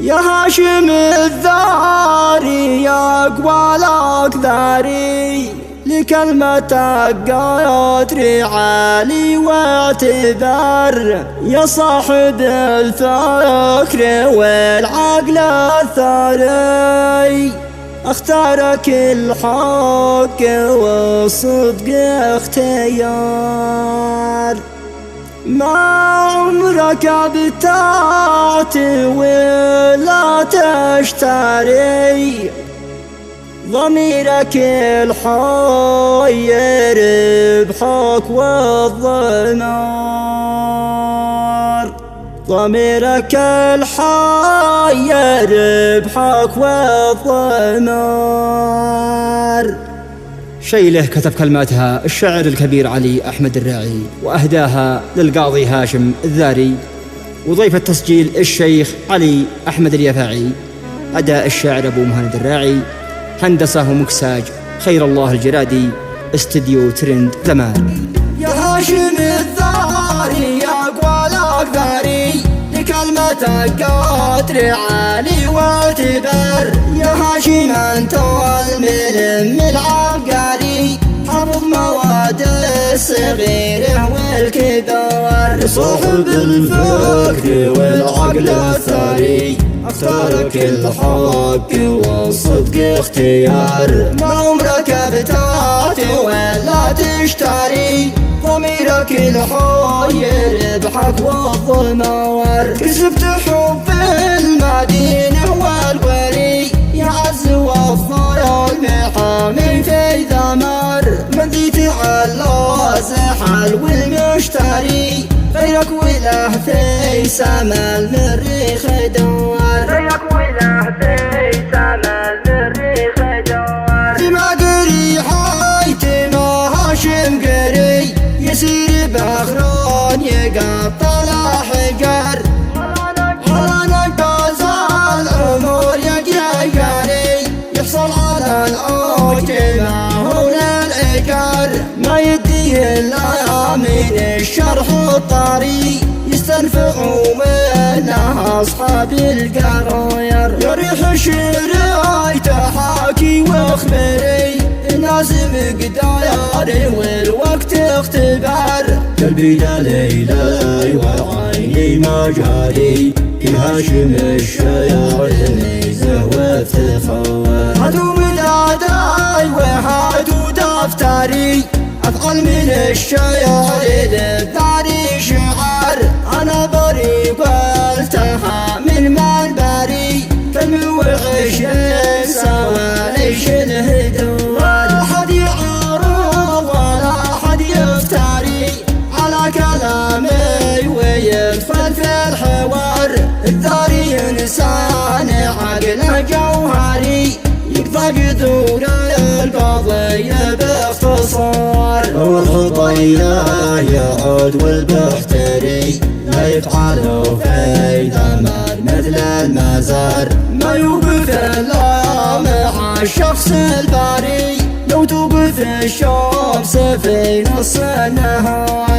يا هاشم الذاري يا أقوى الأقداري، لكلمتك قدر عالي واعتبار، يا صاحب الفكر والعقل الثري، اختارك الحق والصدق اختيار، ما عمرك ابتعت ولا تشتري، ضميرك الحي يربحك والضمار، ضميرك الحي يربحك والضمار. شيله كتب كلماتها الشاعر الكبير علي أحمد الراعي، وأهداها للقاضي هاشم الذاري، وضيف التسجيل الشيخ علي أحمد اليافعي، أداء الشاعر أبو مهند الراعي، هندسة ومكساج خير الله الجرادي، استديو ترند زمان. يا هاشم الذاري يا أقوى الأقداري، لكلمتك قدر عالي واعتبار، يا هاشم أنت الملم العبقري، حافظ مواد الصغير والكبار، صاحب الفكر والعقل الثري، اختارك الحق والصدق اختيار، ما عمرك ابتعت ولا تشتري، ضميرك الحي يربحك والضمار، كسبت حب المدينة والوري، يا عز والضيال محامي في ذمار، مديت على زحل والمشتري، غيرك وله في سما المريخ دوار، غيرك وله في سما المريخ دوار، ما قري حيت ما هاشم قري، يسير بأخران يقطع الأحجار، على نقاز الأمور يجري، يحصل على الأوجه هنا الإيجار، ما يدي إلا من الشرح الطري، يستنفعوا منها أصحاب القراير، يا ريح الشراي تحاكي واخبري، لازم قداري والوقت اختبار، قلبي يا ليلى وعيني مجاري، في هاشم الشيار ميزه وافتخار، هاتوا مداداي وهاتوا دفتري، أفعل من الشيار للثاني شعار، أنا بري قلتها من منبري، كلم وعشرين سواليش الهدوار، لا أحد يعارض ولا أحد يفتري على كلامي ويدخل في الحوار، الذاري إنسان عقله جوهري، يقضى قدور القضية باختصار، والخطية يعود والبحتري، لا يفعلوا في ثمر مثل المزار، ما يوقف إلا مع الشخص الباري، لو توقف الشمس في نص النهار.